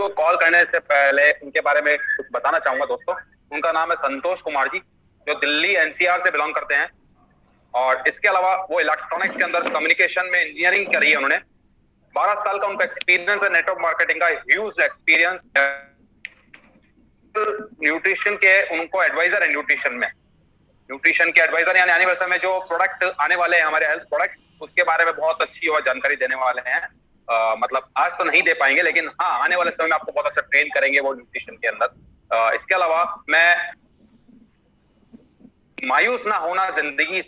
को कॉल करने से पहले उनके बारे में कुछ बताना चाहूंगा दोस्तों। उनका नाम है संतोष कुमार जी, जो दिल्ली एनसीआर से बिलोंग करते हैं। और इसके अलावा वो इलेक्ट्रॉनिक्स के अंदर कम्युनिकेशन में इंजीनियरिंग करी है उन्होंने। 12 साल का उनका एक्सपीरियंस है, नेटवर्क मार्केटिंग का ह्यूज एक्सपीरियंस। न्यूट्रिशन के उनको एडवाइजर है, न्यूट्रिशन के एडवाइजर, यानी आने वाले समय में जो प्रोडक्ट आने वाले हैं हमारे हेल्थ प्रोडक्ट, उसके बारे में बहुत अच्छी और जानकारी देने वाले हैं। मतलब आज तो नहीं दे पाएंगे, लेकिन हाँ आने वाले समय में आपको बहुत अच्छा ट्रेन करेंगे वो न्यूट्रिशन के अंदर। इसके अलावा मैं मायूस ना होना जिंदगी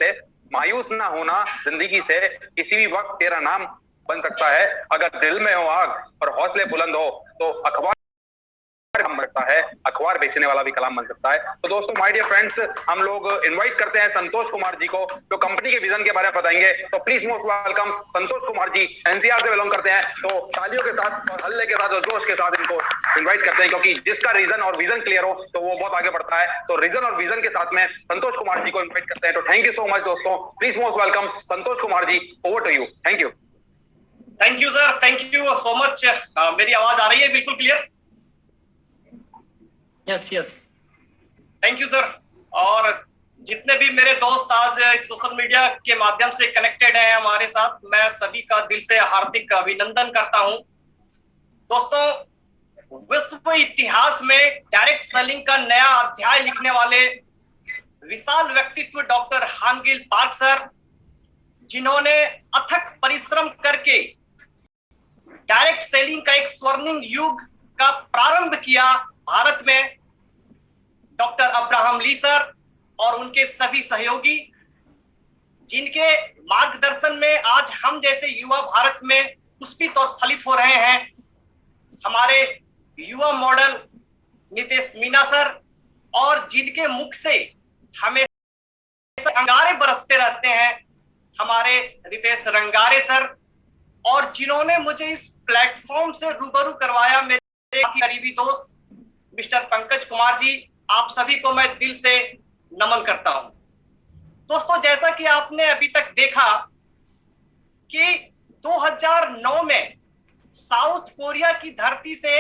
से किसी भी वक्त तेरा नाम बन सकता है। अगर दिल में हो आग और हौसले बुलंद हो तो अखबार बन सकता है, अखबार बेचने वाला भी कलाम बन सकता है। तो दोस्तों, माय डियर फ्रेंड्स, हम लोग इनवाइट करते हैं संतोष कुमार जी को, जो कंपनी के विजन के बारे में बताएंगे। तो please most welcome Santosh Kumar ji, NCR से बिलोंग करते हैं। तो तालियों के साथ और हल्ले के साथ और जोश के साथ इनको इनवाइट करते हैं, क्योंकि जिसका रीजन और विजन क्लियर हो तो वो बहुत आगे बढ़ता है। तो रीजन और विजन के साथ में संतोष कुमार जी को इन्वाइट करते हैं। तो थैंक यू सो मच दोस्तों, please most welcome Santosh Kumar ji, over to you. Thank you. Thank you sir, thank you so much. मेरी आवाज आ रही है बिल्कुल clear? Yes yes, thank you sir. और जितने भी मेरे दोस्त आज सोशल मीडिया के माध्यम से कनेक्टेड हैं हमारे साथ, मैं सभी का दिल से हार्दिक अभिनंदन करता हूं। दोस्तों, विश्व इतिहास में डायरेक्ट सेलिंग का नया अध्याय लिखने वाले विशाल व्यक्तित्व डॉक्टर हानगिल पार्क सर, जिन्होंने अथक परिश्रम करके डायरेक्ट सेलिंग का एक स्वर्णिम युग का प्रारंभ किया भारत में, डॉक्टर अब्राहम ली सर और उनके सभी सहयोगी, जिनके मार्गदर्शन में आज हम जैसे युवा भारत में पुष्पित और फलित हो रहे हैं। हमारे युवा मॉडल नितेश मीना सर, और जिनके मुख से हमेशा अंगारे बरसते रहते हैं, हमारे रितेश रंगारे सर, और जिन्होंने मुझे इस प्लेटफॉर्म से रूबरू करवाया मेरे करीबी दोस्त मिस्टर पंकज कुमार जी, आप सभी को मैं दिल से नमन करता हूं। दोस्तों, जैसा कि आपने अभी तक देखा कि 2009 में साउथ कोरिया की धरती से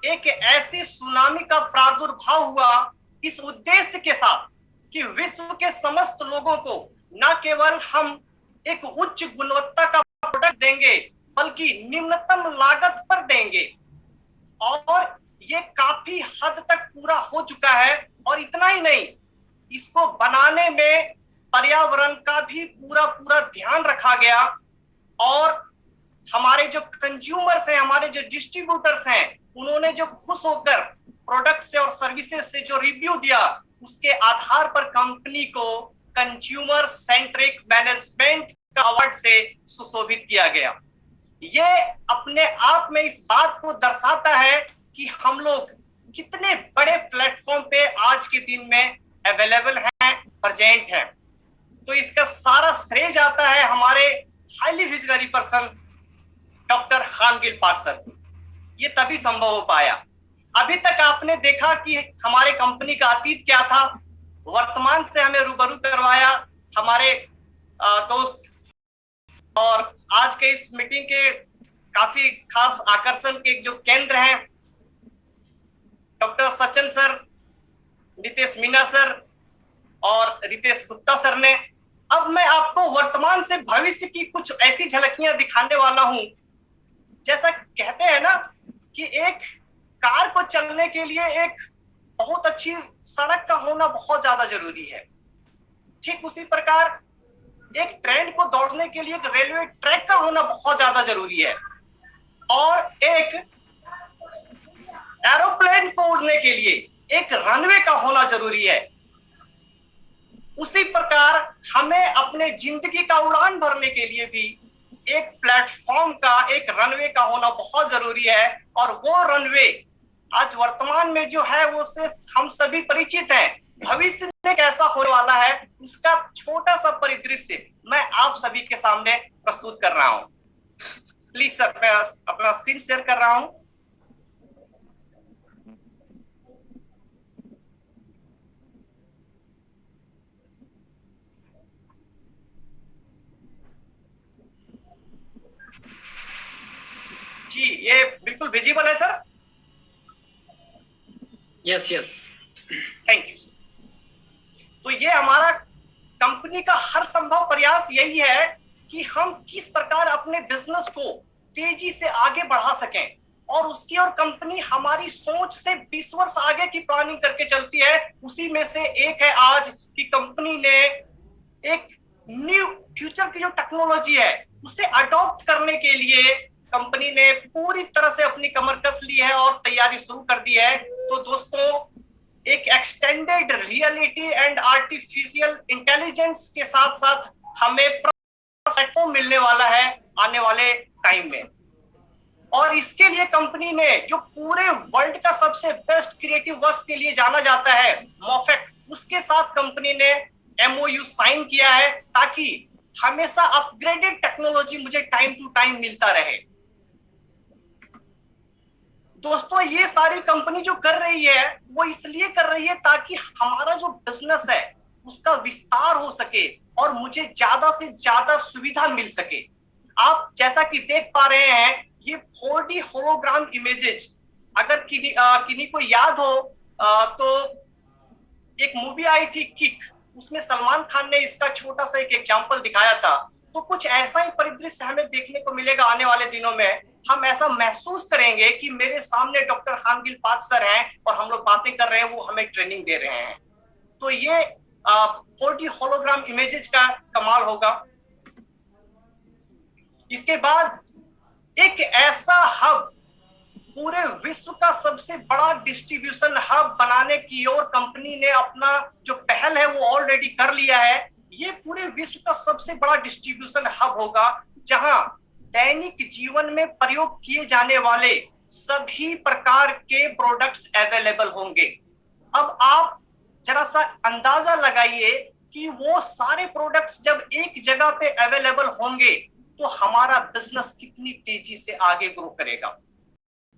एक ऐसी सुनामी का प्रादुर्भाव हुआ इस उद्देश्य के साथ कि विश्व के समस्त लोगों को न केवल हम एक उच्च गुणवत्ता का प्रोडक्ट देंगे, बल्कि निम्नतम लागत पर देंगे। और ये काफी हद तक पूरा हो चुका है। और इतना ही नहीं, इसको बनाने में पर्यावरण का भी पूरा ध्यान रखा गया। और हमारे जो कंज्यूमर्स हैं, हमारे जो डिस्ट्रीब्यूटर्स हैं, उन्होंने जो खुश होकर प्रोडक्ट से और सर्विसेज से जो रिव्यू दिया, उसके आधार पर कंपनी को कंज्यूमर सेंट्रिक मैनेजमेंट का अवार्ड से सुशोभित किया गया। ये अपने आप में इस बात को दर्शाता है कि हम लोग कितने बड़े प्लेटफॉर्म पे आज के दिन में अवेलेबल हैं, प्रेजेंट हैं। तो इसका सारा श्रेय जाता है हमारे highly visionary person doctor Hangil Park sir को। ये तभी संभव हो पाया। अभी तक आपने देखा कि हमारे कंपनी का अतीत क्या था, वर्तमान से हमें रूबरू करवाया हमारे दोस्त, और आज के इस मीटिंग के काफी खास आकर्षण के जो केंद्र हैं doctor Sachin sir, Nitesh Meena sir और रितेश गुप्ता सर ने। अब मैं आपको वर्तमान से भविष्य की कुछ ऐसी झलकियां दिखाने वाला हूं। जैसा कहते हैं ना कि एक कार को चलने के लिए एक बहुत अच्छी सड़क का होना बहुत ज्यादा जरूरी है, ठीक उसी प्रकार एक ट्रेन को दौड़ने के लिए एक रेलवे ट्रैक का होना बहुत ज्यादा जरूरी है, और एक एरोप्लेन को उड़ने के लिए एक रनवे का होना जरूरी है। उसी प्रकार हमें अपने जिंदगी का उड़ान भरने के लिए भी एक प्लेटफॉर्म का, एक रनवे का होना बहुत जरूरी है। और वो रनवे आज वर्तमान में जो है वो से हम सभी परिचित हैं। भविष्य में कैसा होने वाला है उसका छोटा सा परिदृश्य मैं आप सभी के सामने प्रस्तुत कर रहा हूं। प्लीज सर, मैं अपना स्क्रीन शेयर कर रहा हूं। जी, ये बिल्कुल विजिबल है sir? Yes yes. Thank you. तो ये हमारा कंपनी का हर संभव प्रयास यही है कि हम किस प्रकार अपने बिजनेस को तेजी से आगे बढ़ा सकें, और उसकी और कंपनी हमारी सोच से 20 वर्ष आगे की प्लानिंग करके चलती है। उसी में से एक है आज की कंपनी ने एक न्यू फ्यूचर की जो टेक्नोलॉजी है उसे अडॉप्ट करने के लिए कंपनी ने पूरी तरह से अपनी कमर कस ली है और तैयारी शुरू कर दी है। तो दोस्तों, एक extended reality and artificial intelligence के साथ साथ हमें प्लेटफॉर्म मिलने वाला है आने वाले टाइम में, और इसके लिए कंपनी ने जो पूरे वर्ल्ड का सबसे बेस्ट क्रिएटिव वर्क्स के लिए जाना जाता है मोफेक, उसके साथ कंपनी ने एमओयू साइन किया है ताकि हमेशा अपग्रेडेड टेक्नोलॉजी मुझे टाइम टू टाइम मिलता रहे। दोस्तों, ये सारी कंपनी जो कर रही है वो इसलिए कर रही है ताकि हमारा जो बिजनेस है उसका विस्तार हो सके और मुझे ज्यादा से ज्यादा सुविधा मिल सके। आप जैसा कि देख पा रहे हैं, ये 4D होलोग्राम इमेजेस, अगर किन्हीं को याद हो तो एक मूवी आई थी किक, उसमें सलमान खान ने इसका छोटा सा एक एग्जांपल दिखाया था। तो कुछ ऐसा ही परिदृश्य हमें देखने को मिलेगा आने वाले दिनों में। हम ऐसा महसूस करेंगे कि मेरे सामने डॉक्टर हानगिल पाक सर हैं और हम लोग बातें कर रहे हैं, वो हमें ट्रेनिंग दे रहे हैं। तो ये 4D होलोग्राम इमेजेस का कमाल होगा। इसके बाद एक ऐसा हब, पूरे विश्व का सबसे बड़ा डिस्ट्रीब्यूशन हब बनाने की ओर कंपनी ने अपना जो पहल है वो ऑलरेडी कर लिया है। ये पूरे विश्व का सबसे बड़ा डिस्ट्रीब्यूशन हब होगा जहां दैनिक जीवन में प्रयोग किए जाने वाले सभी प्रकार के प्रोडक्ट्स अवेलेबल होंगे। अब आप जरा सा अंदाजा लगाइए कि वो सारे प्रोडक्ट्स जब एक जगह पे अवेलेबल होंगे तो हमारा बिजनेस कितनी तेजी से आगे ग्रो करेगा।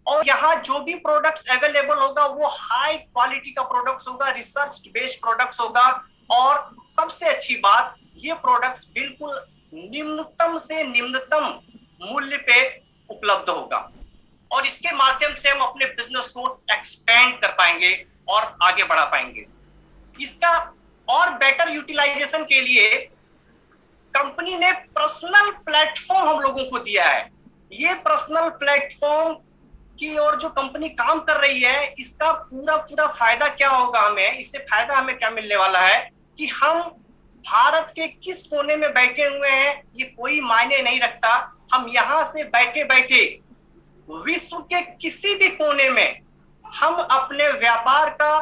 और यहाँ जो भी प्रोडक्ट्स अवेलेबल होगा वो हाई क्वालिटी का प्रोडक्ट्स होगा, रिसर्च बेस्ड प्रोडक्ट्स होगा, और सबसे अच्छी बात, ये प्रोडक्ट्स बिल्कुल निम्नतम से निम्नतम मूल्य पे उपलब्ध होगा, और इसके माध्यम से हम अपने बिजनेस को एक्सपेंड कर पाएंगे और आगे बढ़ा पाएंगे। इसका और बेटर यूटिलाइजेशन के लिए कंपनी ने पर्सनल प्लेटफॉर्म हम लोगों को दिया है। ये पर्सनल प्लेटफॉर्म की और जो कंपनी काम कर रही है, इसका पूरा फायदा क्या होगा हमें, इससे फायदा हमें क्या मिलने वाला है कि हम भारत के किस कोने में बैठे हुए हैं ये कोई मायने नहीं रखता। हम यहाँ से बैठे बैठे विश्व के किसी भी कोने में हम अपने व्यापार का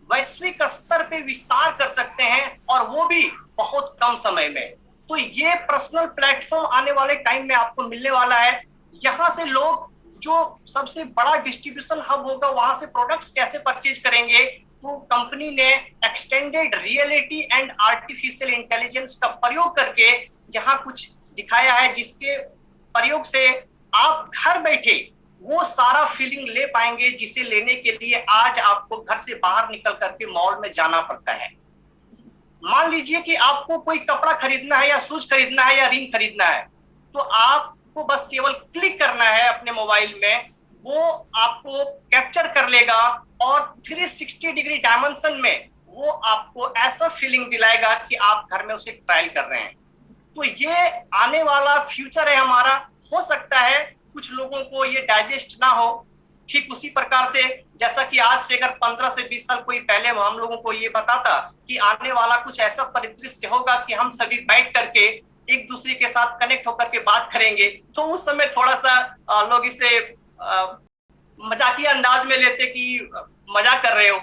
वैश्विक स्तर पे विस्तार कर सकते हैं, और वो भी बहुत कम समय में। तो ये पर्सनल प्लेटफॉर्म आने वाले टाइम में आपको मिलने वाला है। यहाँ से लोग जो सबसे बड़ा डिस्ट्रीब्यूशन हब होगा वहां से प्रोडक्ट्स कैसे परचेज करेंगे, तो कंपनी ने extended reality and artificial intelligence का प्रयोग करके यहाँ कुछ दिखाया है, जिसके प्रयोग से आप घर बैठे वो सारा फीलिंग ले पाएंगे जिसे लेने के लिए आज आपको घर से बाहर निकल करके मॉल में जाना पड़ता है। मान लीजिए कि आपको कोई कपड़ा खरीदना है या शूज खरीदना है या रिंग खरीदना है, तो आपको बस केवल क्लिक करना है अपने मोबाइल में, वो आपको कैप्चर कर लेगा और 360 डिग्री डायमेंशन में वो आपको ऐसा फीलिंग दिलाएगा कि आप घर में उसे ट्रायल कर रहे हैं। तो ये आने वाला फ्यूचर है हमारा। हो सकता है कुछ लोगों को ये डाइजेस्ट ना हो, ठीक उसी प्रकार से जैसा कि आज से अगर 15 से 20 साल कोई पहले हम लोगों को ये बताता कि आने वाला कुछ ऐसा परिदृश्य होगा कि हम सभी बैठ करके एक दूसरे के साथ कनेक्ट होकर के बात करेंगे, तो उस समय थोड़ा सा लोग इसे मजाकिया अंदाज में लेते कि मजाक कर रहे हो।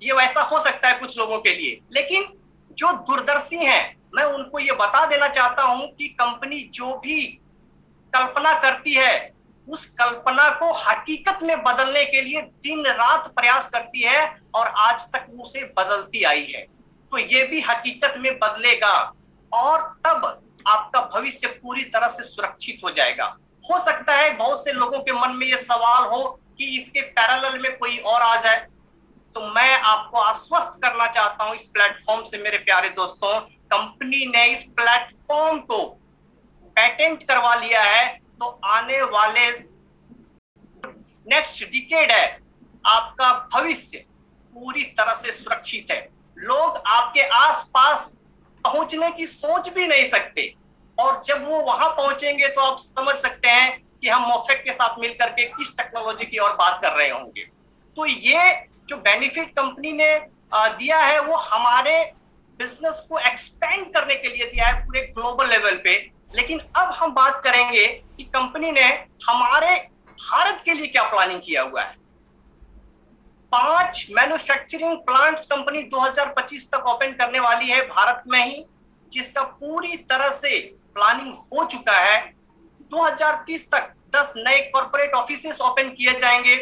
ये वैसा हो सकता है कुछ लोगों के लिए, लेकिन जो दूरदर्शी हैं मैं उनको ये बता देना चाहता हूं कि कंपनी जो भी कल्पना करती है उस कल्पना को हकीकत में बदलने के लिए दिन रात प्रयास करती है, और आज तक उसे बदलती आई है। तो ये भी हकीकत में बदलेगा और तब आपका भविष्य पूरी तरह से सुरक्षित हो जाएगा। हो सकता है बहुत से लोगों के मन में ये सवाल हो कि इसके पैरेलल में कोई और आ जाए, तो मैं आपको आश्वस्त करना चाहता हूं इस प्लेटफॉर्म से मेरे प्यारे दोस्तों, कंपनी ने इस प्लेटफॉर्म को पेटेंट करवा लिया है। तो आने वाले नेक्स्ट डिकेड है, आपका भविष्य पूरी तरह से सुरक्षित है। लोग आपके आसपास पहुंचने की सोच भी नहीं सकते, और जब वो वहां पहुंचेंगे तो आप समझ सकते हैं कि हम मोफेक के साथ मिलकर के किस टेक्नोलॉजी की और बात कर रहे होंगे। तो ये जो बेनिफिट कंपनी ने दिया है वो हमारे बिजनेस को एक्सपेंड करने के लिए दिया है पूरे ग्लोबल लेवल पे। लेकिन अब हम बात करेंगे कि कंपनी ने हमारे भारत के लिए क्या प्लानिंग किया हुआ है। 5 मैन्युफैक्चरिंग प्लांट्स कंपनी 2025 तक ओपन करने वाली है भारत में ही, जिसका पूरी तरह से प्लानिंग हो चुका है। 2030 तक 10 नए कॉर्पोरेट ऑफिसेस ओपन किए जाएंगे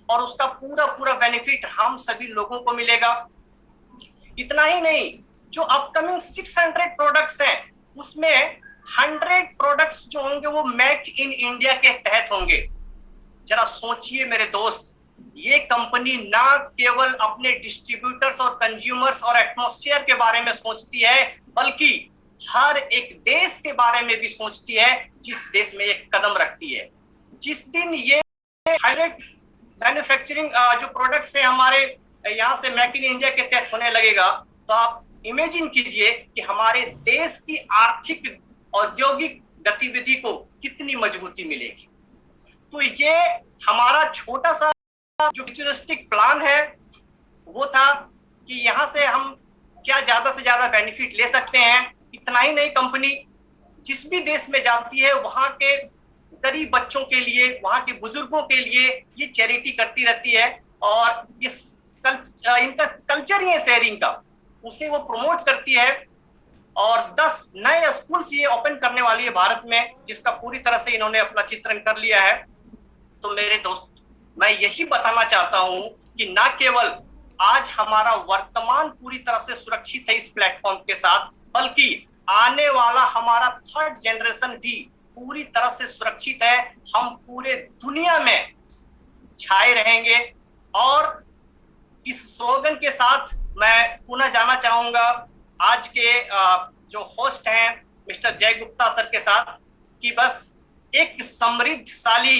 और उसका पूरा पूरा बेनिफिट हम सभी लोगों को मिलेगा। इतना ही नहीं, जो अपकमिंग 600 प्रोडक्ट्स हैं उसमें 100 प्रोडक्ट्स जो होंगे वो मेक इन इंडिया के तहत होंगे। जरा सोचिए मेरे दोस्त, ये कंपनी ना केवल अपने डिस्ट्रीब्यूटर्स और कंज्यूमर्स और एटमॉस्फेयर के बारे में सोचती है, बल्कि हर एक देश के बारे में भी सोचती है जिस देश में ये कदम रखती है। जिस दिन ये डायरेक्ट मैन्युफैक्चरिंग जो प्रोडक्ट्स है हमारे यहाँ से मेक इन इंडिया के तहत होने लगेगा, तो आप इमेजिन कीजिए कि हमारे देश की आर्थिक औद्योगिक गतिविधि को कितनी मजबूती मिलेगी। तो ये हमारा छोटा सा जो फ्यूचरिस्टिक प्लान है वो था कि यहाँ से हम क्या ज्यादा से ज्यादा बेनिफिट ले सकते हैं। इतना ही नहीं, कंपनी जिस भी देश में जाती है वहां के गरीब बच्चों के लिए, वहां के बुजुर्गों के लिए ये चैरिटी करती रहती है, और इनका कल्चर ही है शेयरिंग का, उसे वो प्रमोट करती है। और 10 नए स्कूल्स ये ओपन करने वाली है भारत में, जिसका पूरी तरह से इन्होंने अपना चित्रण कर लिया है। तो मेरे दोस्त, मैं यही बताना चाहता हूं कि ना केवल आज हमारा वर्तमान पूरी तरह से सुरक्षित है इस प्लेटफॉर्म के साथ, बल्कि आने वाला हमारा 3rd जनरेशन भी पूरी तरह से सुरक्षित है। हम पूरे दुनिया में छाए रहेंगे। और इस स्लोगन के साथ मैं पुनः जाना चाहूंगा आज के जो होस्ट हैं मिस्टर जय गुप्ता सर के साथ, कि बस एक समृद्धशाली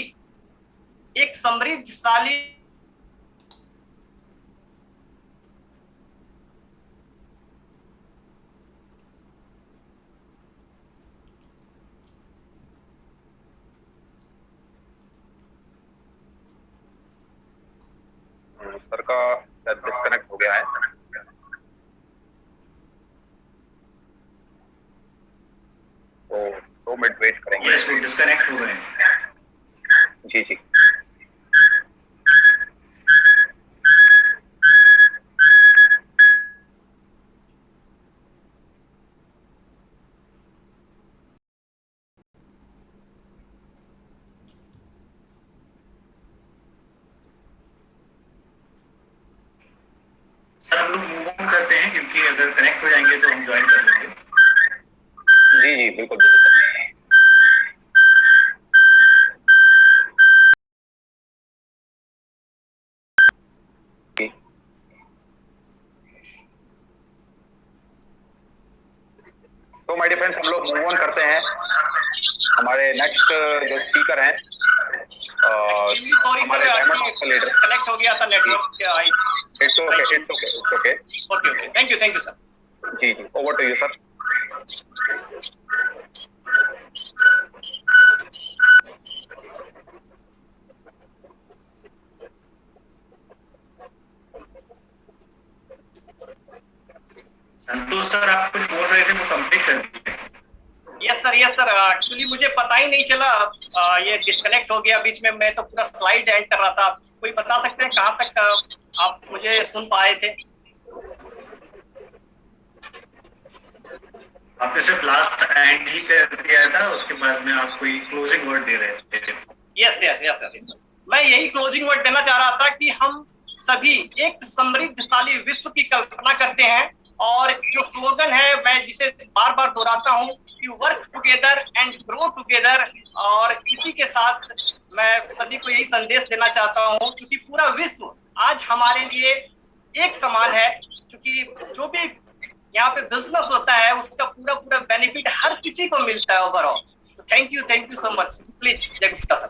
सर का डिस्कनेक्ट हो गया है, तो 2 मिनट वेट करेंगे। यस, वो डिस्कनेक्ट हो गए। जी जी। सर हम लोग मूव ऑन करते हैं, क्योंकि अगर कनेक्ट हो जाएंगे तो हम ज्वाइन कर लेंगे। जी जी बिल्कुल बिल्कुल। तो माय डियर फ्रेंड्स, हम लोग मूव ऑन करते हैं। हमारे नेक्स्ट जो स्पीकर हैं सॉरी हमारे डायमंड हाउस का लीडर। कनेक्ट हो गया था network. It's okay. Okay, thank you sir. जी जी, over to you sir. Santosh sir, आप कुछ बोल रहे थे वो कंप्लीट कर दीजिए। यस सर, एक्चुअली मुझे पता ही नहीं चला, ये डिस्कनेक्ट हो गया बीच में। मैं तो पूरा स्लाइड एंड कर रहा था। कोई बता सकते हैं कहाँ तक आप मुझे सुन पाए थे? आपने सिर्फ लास्ट एंड ही कर दिया था, उसके बाद में आप कोई क्लोजिंग वर्ड दे रहे थे। यस सर, मैं यही क्लोजिंग वर्ड देना चाह रहा था कि हम सभी एक समृद्धशाली विश्व की कल्पना करते हैं, और जो स्लोगन है मैं जिसे बार बार दोहराता हूँ कि work together and grow together, और इसी के साथ मैं सभी को यही संदेश देना चाहता हूँ, क्योंकि पूरा विश्व आज हमारे लिए एक समान है। क्योंकि जो भी यहाँ पे बिजनेस होता है उसका पूरा पूरा बेनिफिट हर किसी को मिलता है ओवरऑल। तो thank you so much. Please जय गुप्ता सर।